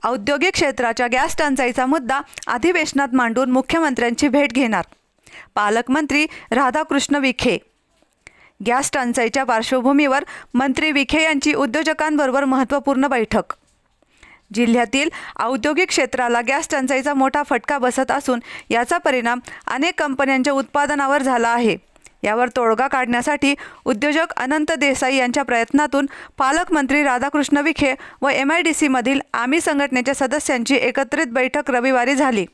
औद्योगिक क्षेत्राच्या गॅस टंचाईचा मुद्दा अधिवेशनात मांडून मुख्यमंत्र्यांची भेट घेणार पालकमंत्री राधाकृष्ण विखे। गॅस टंचाईच्या पार्श्वभूमीवर मंत्री विखे यांची उद्योजकांबरोबर महत्त्वपूर्ण बैठक। जिल्ह्यातील औद्योगिक क्षेत्राला गॅस टंचाईचा मोठा फटका बसत असून याचा परिणाम अनेक कंपन्यांच्या उत्पादनावर झाला आहे। यावर तोडगा काढण्यासाठी उद्योजक अनंत देसाई यांच्या प्रयत्नातून पालकमंत्री राधाकृष्ण विखे व MIDC मधील आम्ही संघटनेच्या सदस्यांची एकत्रित बैठक रविवारी झाली।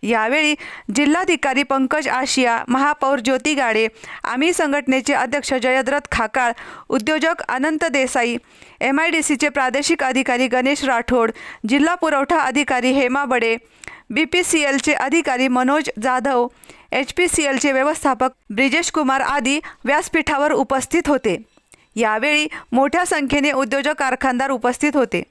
यावेळी जिल्हाधिकारी पंकज आशिया, महापौर ज्योती गाडे, आम्ही संघटनेचे अध्यक्ष जयद्रथ खाकाळ, उद्योजक अनंत देसाई, MIDCचे प्रादेशिक अधिकारी गणेश राठोड, जिल्हा पुरवठा अधिकारी हेमा बडे, BPCLचे अधिकारी मनोज जाधव, HPCLचे व्यवस्थापक ब्रिजेश कुमार आदी व्यासपीठावर उपस्थित होते। यावेळी मोठ्या संख्येने उद्योजक कारखानदार उपस्थित होते।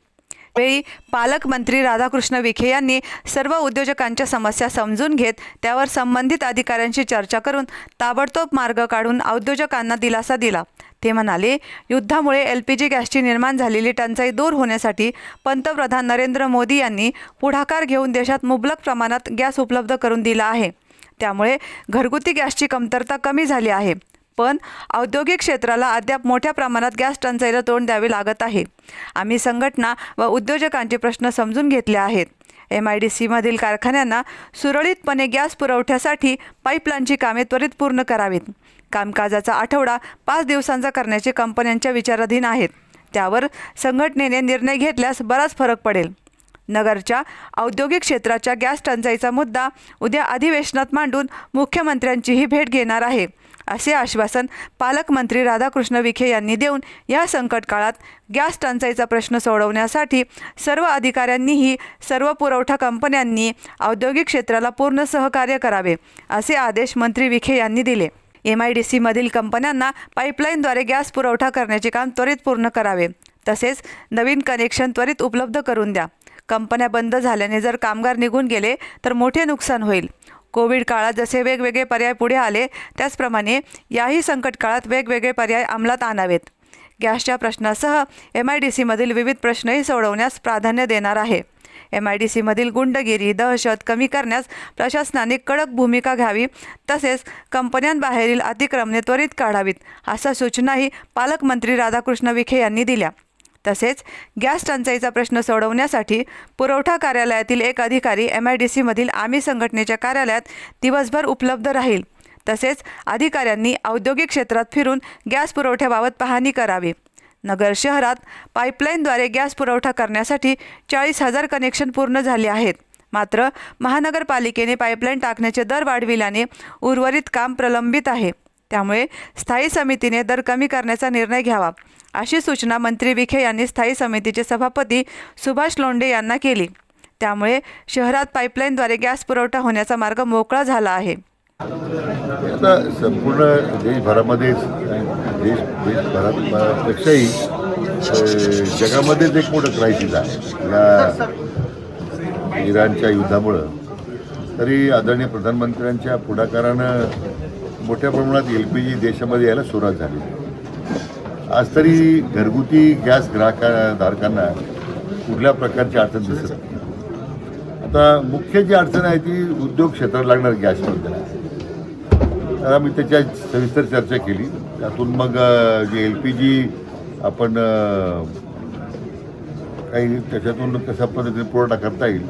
वेळी पालकमंत्री राधाकृष्ण विखे यांनी सर्व उद्योजकांच्या समस्या समजून घेत त्यावर संबंधित अधिकाऱ्यांशी चर्चा करून ताबडतोब मार्ग काढून उद्योजकांना दिलासा दिला। ते म्हणाले, युद्धामुळे LPG गॅसची निर्माण झालेली टंचाई दूर होण्यासाठी पंतप्रधान नरेंद्र मोदी यांनी पुढाकार घेऊन देशात मुबलक प्रमाणात गॅस उपलब्ध करून दिला आहे। त्यामुळे घरगुती गॅसची कमतरता कमी झाली आहे, पण औद्योगिक क्षेत्राला अद्याप मोठ्या प्रमाणात गॅस टंचाईला तोंड द्यावे लागत आहे। आम्ही संघटना व उद्योजकांचे प्रश्न समजून घेतले आहेत। MIDC मधील कारखान्यांना सुरळीतपणे गॅस पुरवठ्यासाठी पाईपलाईनची कामे त्वरित पूर्ण करावीत। कामकाजाचा आठवडा 5 दिवसांचा करण्याचे कंपन्यांच्या विचाराधीन आहेत। त्यावर संघटनेने निर्णय घेतल्यास बराच फरक पडेल। नगरच्या औद्योगिक क्षेत्राच्या गॅस टंचाईचा मुद्दा उद्या अधिवेशनात मांडून मुख्यमंत्र्यांचीही भेट घेणार आहे, असे आश्वासन पालकमंत्री राधाकृष्ण विखे यांनी देऊन या संकट काळात गॅस टंचाईचा प्रश्न सोडवण्यासाठी सर्व अधिकाऱ्यांनीही सर्व पुरवठा कंपन्यांनी औद्योगिक क्षेत्राला पूर्ण सहकार्य करावे, असे आदेश मंत्री विखे यांनी दिले। MIDC मधील कंपन्यांना पाईपलाईनद्वारे गॅस पुरवठा करण्याचे काम त्वरित पूर्ण करावे, तसेच नवीन कनेक्शन त्वरित उपलब्ध करून द्या। कंपन्या बंद झाल्याने जर कामगार निघून गेले तर मोठे नुकसान होईल। कोविड काळात जसे वेगवेगळे पर्याय पुढे आले त्याचप्रमाणे याही संकट काळात वेगवेगळे पर्याय अंमलात आणावेत। गॅसच्या प्रश्नासह MIDC मधील विविध प्रश्नही सोडवण्यास प्राधान्य देणार आहे। MIDC मधील गुंडगिरी, दहशत कमी करण्यास प्रशासनाने कडक भूमिका घ्यावी, तसेच कंपन्यांबाहेरील अतिक्रमणे त्वरित काढावीत, अशा सूचनाही पालकमंत्री राधाकृष्ण विखे यांनी दिल्या। तसेच गॅस टंचाईचा प्रश्न सोडवण्यासाठी पुरवठा कार्यालयातील एक अधिकारी MIDC मधील आम्ही संघटनेच्या कार्यालयात दिवसभर उपलब्ध राहील। तसेच अधिकाऱ्यांनी औद्योगिक क्षेत्रात फिरून गॅस पुरवठ्याबाबत पाहणी करावी। नगर शहरात पाईपलाईनद्वारे गॅस पुरवठा करण्यासाठी 40,000 कनेक्शन पूर्ण झाले आहेत। मात्र महानगरपालिकेने पाईपलाईन टाकण्याचे दर वाढविल्याने उर्वरित काम प्रलंबित आहे। त्यामुळे स्थायी समितीने दर कमी करण्याचा निर्णय घ्यावा, अशी सूचना मंत्री विखे यांनी स्थायी समितीचे सभापती सुभाष लोंढे यांना केली। त्यामुळे शहरात पाईपलाईनद्वारे गॅस पुरवठा होण्याचा मार्ग मोकळा झाला आहे। आता संपूर्ण देशभरामध्येच देशभरापेक्षाही जगामध्येच एक मोठं क्रायसिस आहे या इराणच्या युद्धामुळं। तरी आदरणीय प्रधानमंत्र्यांच्या पुढाकारानं मोठ्या प्रमाणात LPG देशामध्ये यायला सुरुवात झाली। आज तरी घरगुती गॅस धारकांना कुठल्या प्रकारची अडचण दिसत नाही। आता मुख्य जी अडचण आहे ती उद्योग क्षेत्राला लागणार गॅसबद्दल आहे। तर आम्ही त्याच्या सविस्तर चर्चा केली। त्यातून मग जे LPG आपण काही त्याच्यातून कशा पद्धतीने पुरवठा करता येईल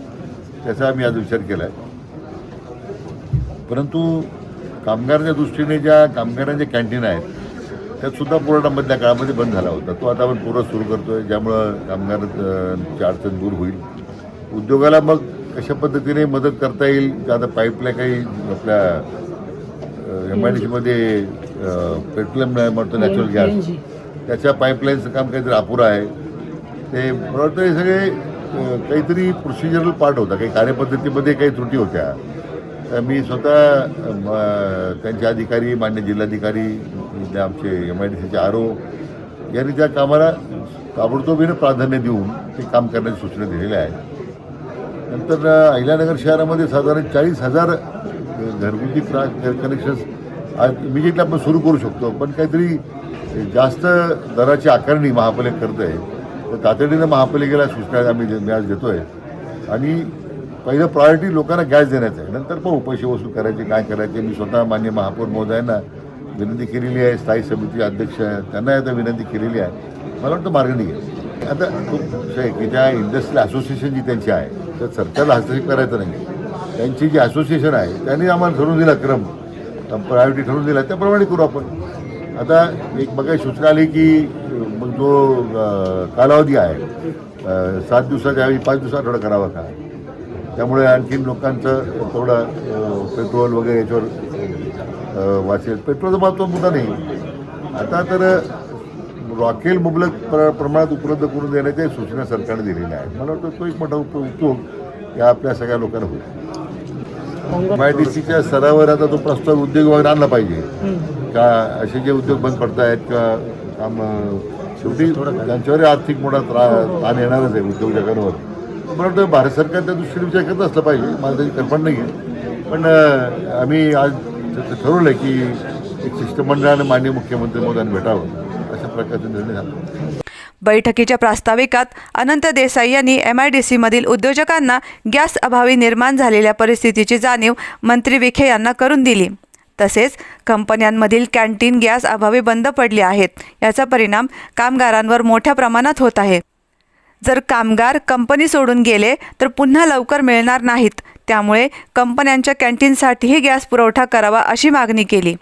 त्याचा आम्ही आज विचार केला आहे। परंतु कामगारांच्या दृष्टीने ज्या कामगारांच्या कॅन्टीन आहेत त्यातसुद्धा पुरवठा मधल्या काळामध्ये बंद झाला होता, तो आता आपण पूर्ण सुरू करतो आहे, ज्यामुळं कामगारांची अडचण दूर होईल। उद्योगाला मग कशा पद्धतीने मदत करता येईल, आता पाईपलाईन काही आपल्या MIDC मध्ये पेट्रोलियम म्हणतो नॅचरल गॅस, त्याच्या पाईपलाईनचं काम काहीतरी अपुरं आहे। ते मला वाटतं हे सगळे काहीतरी प्रोसिजरल पार्ट होता, काही कार्यपद्धतीमध्ये काही त्रुटी होत्या। तर मी स्वतः त्यांचे अधिकारी, मान्य जिल्हाधिकारी, आमचे MIDCचे RO यांनी त्या कामाला ताबडतोबीने प्राधान्य देऊन ते काम करण्याची सूचना दिलेल्या आहेत। नंतर अहिल्यानगर शहरामध्ये साधारण 40,000 घरगुती कनेक्शन्स आज इमिजिएटली आपण सुरू करू शकतो, पण काहीतरी जास्त दराची आकारणी महापालिका करत आहे। तर तातडीनं महापालिकेला सूचना मी आज देतो आहे आणि पहिलं प्रायोरिटी लोकांना गॅस देण्याचं आहे, नंतर पाहू पैसे वसूल करायचे काय करायचे. मी स्वतः माननीय महापौर महोदयांना विनंती केलेली आहे, स्थायी समिती अध्यक्ष आहेत त्यांना आता विनंती केलेली आहे. मला वाटतं मार्ग निघेल. आता तो विषय आहे की त्या इंडस्ट्रियल असोसिएशन जी त्यांची आहे तर सरकारला हस्तक्षेप करायचं नाही. त्यांची जी असोसिएशन आहे त्यांनी आम्हाला ठरवून दिला क्रम, प्रायोरिटी ठरवून दिला, त्याप्रमाणे करू आपण. आता एक बघायची सूचना आली की मग जो कालावधी आहे 7 दिवसाच्या ऐवजी 5 दिवसात थोडा करावा का, त्यामुळे आणखीन लोकांचं थोडं पेट्रोल वगैरे याच्यावर वाचेल. पेट्रोलचा महत्त्व मुद्दा नाही. आता तर रॉकेल मुबलक प्रमाणात उपलब्ध करून देण्याच्या सूचना सरकारने दिलेल्या आहेत. मला वाटतं तो एक मोठा उपयोग या आपल्या सगळ्या लोकांना होईल. MIDCच्या स्तरावर आता तो प्रस्ताव उद्योग विभागाने आणला पाहिजे का असे जे उद्योग बंद पडत आहेत का काम शेवटी त्यांच्यावर आर्थिक मोठा ताण येणारच आहे उद्योजकांवर. मला वाटतं भारत सरकार त्या दृष्टीने विचार करत असला पाहिजे. मला त्याची कल्पना नाही आहे, पण आम्ही आज ठरवलं की एक शिष्टमंडळानं माननीय मुख्यमंत्री महोदयांना भेटावं अशा प्रकारचा निर्णय झाला. बैठकीच्या प्रास्ताविकात अनंत देसाई यांनी MIDCमधील उद्योजकांना गॅस अभावी निर्माण झालेल्या परिस्थितीची जाणीव मंत्री विखे यांना करून दिली. तसेच कंपन्यांमधील कॅन्टीन गॅस अभावी बंद पडली आहेत. याचा परिणाम कामगारांवर मोठ्या प्रमाणात होत आहे. जर कामगार कंपनी सोडून गेले तर पुन्हा लवकर मिळणार नाहीत. त्यामुळे कंपन्यांच्या कॅन्टीनसाठीही गॅस पुरवठा करावा अशी मागणी केली.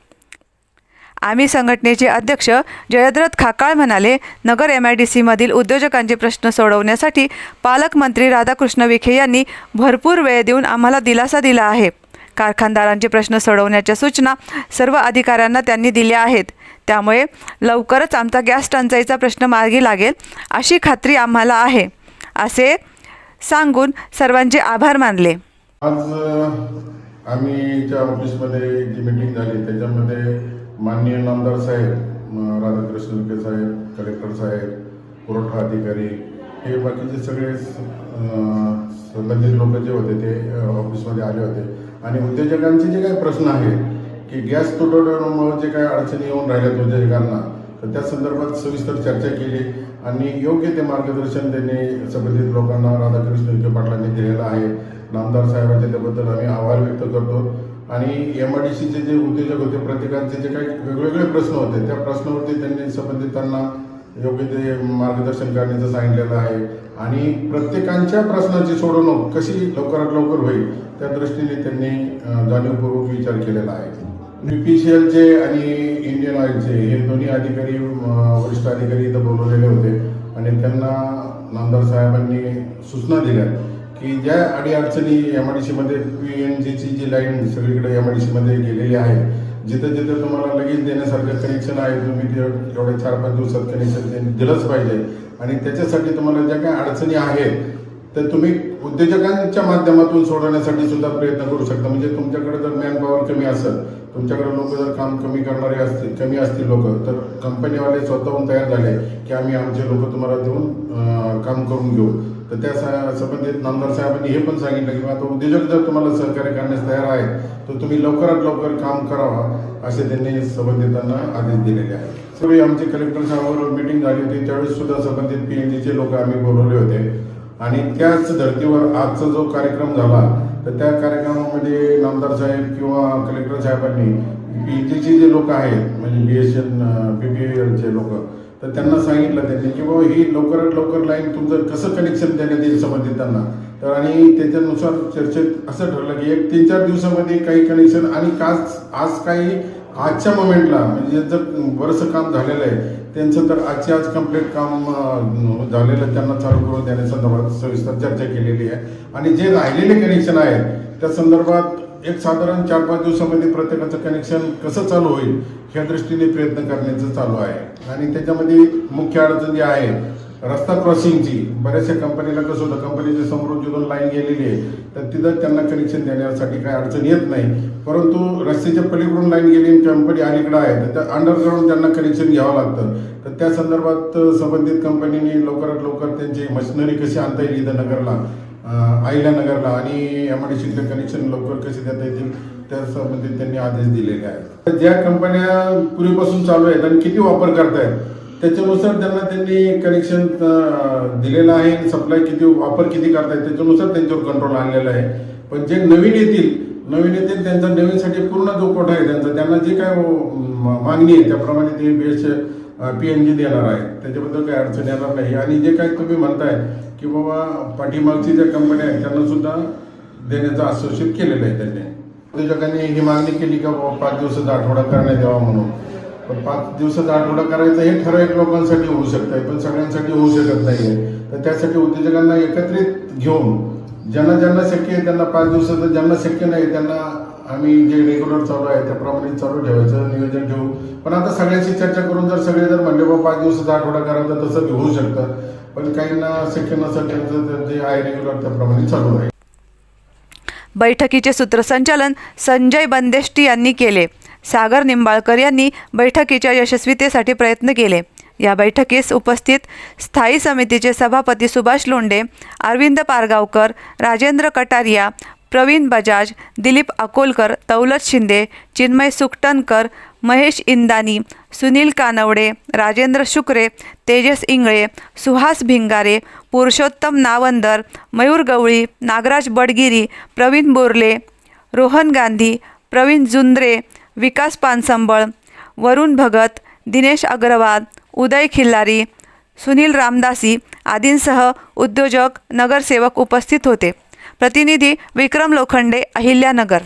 आम्ही संघटनेचे अध्यक्ष जयद्रथ खाकाळ म्हणाले, नगर MIDCमधील उद्योजकांचे प्रश्न सोडवण्यासाठी पालकमंत्री राधाकृष्ण विखे यांनी भरपूर वेळ देऊन आम्हाला दिलासा दिला आहे. कारखानदारांचे प्रश्न सोडवण्याच्या सूचना सर्व अधिकाऱ्यांना त्यांनी दिल्या आहेत. त्यामुळे लवकरच आमचा गॅस टंचाईचा प्रश्न मार्गी लागेल अशी खात्री आम्हाला आहे, असे सांगून सर्वांचे आभार मानले. आज आम्ही ज्या ऑफिसमध्ये जी मीटिंग झाली त्याच्यामध्ये माननीय नामदार साहेब, राधाकृष्ण विखे साहेब, कलेक्टर साहेब, पुरवठा अधिकारी हे बाकीचे सगळे संबंधित लोक जे होते ते ऑफिसमध्ये आले होते. आणि उद्योजकांचे जे काही प्रश्न आहेत की गॅस तुटवड्यामुळे जे काही अडचणी येऊन राहिल्यात उद्योजकांना, तर त्या संदर्भात सविस्तर चर्चा केली आणि योग्य ते मार्गदर्शन त्यांनी संबंधित लोकांना राधाकृष्ण विखे पाटलांनी दिलेलं आहे. नामदार साहेबांच्या त्याबद्दल आम्ही आभार व्यक्त करतो. आणि MIDCचे जे उद्योजक होते प्रत्येकाचे जे काही वेगवेगळे प्रश्न होते त्या प्रश्नावरती त्यांनी संबंधितांना योग्य ते मार्गदर्शन करण्याचं सांगितलेलं आहे. आणि प्रत्येकांच्या प्रश्नाची सोडवणूक कशी लवकरात लवकर होईल त्या दृष्टीने त्यांनी जाणीवपूर्वक विचार केलेला आहे. BPCLचे आणि इंडियन ऑइलचे हे दोन्ही अधिकारी, वरिष्ठ अधिकारी इथं बोलवलेले होते आणि त्यांना नामदार साहेबांनी सूचना दिल्या की ज्या अडीअडचणी MIDCमध्ये PNGची जी लाईन सगळीकडे MIDCमध्ये गेलेली आहे, जिथं जिथं तुम्हाला लगेच देण्यासारखं कनेक्शन आहे, तुम्ही एवढ्या 4-5 दिवसात कनेक्शन दिलंच पाहिजे. आणि त्याच्यासाठी तुम्हाला ज्या काही अडचणी आहेत तर तुम्ही उद्योजकांच्या माध्यमातून सोडवण्यासाठी सुद्धा प्रयत्न करू शकता. म्हणजे तुमच्याकडे जर मॅनपॉवर कमी असेल, तुमच्याकडे लोक जर काम कमी करणारे कमी असतील लोक, तर कंपनीवाले स्वतःहून तयार झाले की आम्ही आमचे लोक तुम्हाला देऊन काम करून घेऊ. तर त्या संबंधित नामदार साहेबांनी हे पण सांगितलं की आता उद्योजक जर तुम्हाला सहकार्य करण्यास तयार आहेत तर तुम्ही लवकरात लवकर काम करावा असे त्यांनी संबंधितांना आदेश दिलेले आहेत. सगळी आमची कलेक्टर साहेबांबरोबर मीटिंग झाली होती, त्यावेळेस सुद्धा संबंधित PNGचे लोक आम्ही बोलवले होते. आणि त्याच धर्तीवर आजचा जो कार्यक्रम झाला तर त्या कार्यक्रमामध्ये नामदार साहेब किंवा कलेक्टर साहेबांनी PNGचे जे लोक आहेत म्हणजे BPCLचे लोक, तर त्यांना सांगितलं त्यांनी की बाबा ही लवकरात लवकर लाईन तुमचं कसं कनेक्शन देण्यात येईल संबंधितांना. तर आणि त्याच्यानुसार चर्चेत असं ठरलं की 1-3-4 दिवसामध्ये काही कनेक्शन आणि आज काही आजच्या मोमेंटला म्हणजे जर बरंचसं काम झालेलं आहे त्यांचं, तर आजच्या आज कंप्लीट काम झालेलं त्यांना चालू करून देण्यासंदर्भात सविस्तर चर्चा केलेली आहे. आणि जे राहिलेले कनेक्शन आहेत त्या संदर्भात एक साधारण 4-5 दिवसामध्ये प्रत्येकाचं कनेक्शन कसं चालू होईल ह्या दृष्टीने प्रयत्न करण्याचं चालू आहे. आणि त्याच्यामध्ये मुख्य अडचण जी आहे रस्ता क्रॉसिंगची, बऱ्याचशा कंपनीला कसं होतं कंपनीच्या समोरून जिथून लाईन गेलेली आहे तर तिथं त्यांना कनेक्शन देण्यासाठी काही अडचण येत नाही, परंतु रस्त्याच्या पलीकडून लाईन गेली कंपनी अलीकडे आहे तर त्या अंडरग्राऊंड त्यांना कनेक्शन घ्यावं लागतं. तर त्या संदर्भात संबंधित कंपनीने लवकरात लवकर त्यांची मशिनरी कशी आणता येईल इथं नगरला, अहिल्यानगरला आणि MIDCचं कनेक्शन लवकर कसे देता येतील त्या संबंधित त्यांनी आदेश दिलेले आहेत. ज्या कंपन्या पूर्वीपासून चालू आहेत आणि किती वापर करतायत त्याच्यानुसार त्यांनी कनेक्शन दिलेलं आहे. सप्लाय किती, वापर किती करतायत त्याच्यानुसार त्यांच्यावर कंट्रोल आणलेलं आहे. पण जे नवीन येतील त्यांचा नवीनसाठी पूर्ण जो कोटा आहे त्यांना जे काय मागणी आहे त्याप्रमाणे ते बेस्ट PNG देणार आहे. त्याच्याबद्दल काही अडचण येणार नाही. आणि जे काय तुम्ही म्हणताय की बाबा पाठीमागची ज्या कंपन्या आहेत त्यांना सुद्धा देण्याचं आश्वासित केलेलं आहे त्यांनी. उद्योजकांनी ही मागणी केली का बाबा 5 दिवसाचा आठवडा करण्यात यावा म्हणून. पण 5 दिवसाचा आठवडा करायचा हे ठराविक लोकांसाठी होऊ शकतंय, पण सगळ्यांसाठी होऊ शकत नाहीये. तर त्यासाठी उद्योजकांना एकत्रित घेऊन ज्यांना शक्य आहे त्यांना 5 दिवसाचं, ज्यांना शक्य नाही त्यांना आम्ही जे रेग्युलर चालू आहे त्याप्रमाणे चालू ठेवायचं नियोजन ठेवू. पण आता सगळ्यांशी चर्चा करून सगळे म्हणले बाबा 5 दिवसाचा आठवडा करायचा तसं होऊ शकतं. पण काहींना शक्य नसेल त्यांचं जे आहे रेग्युलर त्याप्रमाणे चालू आहे. बैठकीचे सूत्रसंचालन संजय बंदेष्टी यांनी केले. सागर निंबाळकर यांनी बैठकीच्या यशस्वीतेसाठी प्रयत्न केले. या बैठकीस उपस्थित स्थायी समितीचे सभापती सुभाष लोंढे, अरविंद पारगावकर, राजेंद्र कटारिया, प्रवीण बजाज, दिलीप अकोलकर, दौलत शिंदे, चिन्मय सुकटनकर, महेश इंदानी, सुनील कानवडे, राजेंद्र शुक्रे, तेजस इंगळे, सुहास भिंगारे, पुरुषोत्तम नावंदर, मयूर गवळी, नागराज बडगिरी, प्रवीण बोरले, रोहन गांधी, प्रवीण जुंद्रे, विकास पानसंबळ, वरुण भगत, दिनेश अग्रवाल, उदय खिल्लारी, सुनील रामदासी आदींसह उद्योजक, नगरसेवक उपस्थित होते. प्रतिनिधी विक्रम लोखंडे, अहिल्यानगर.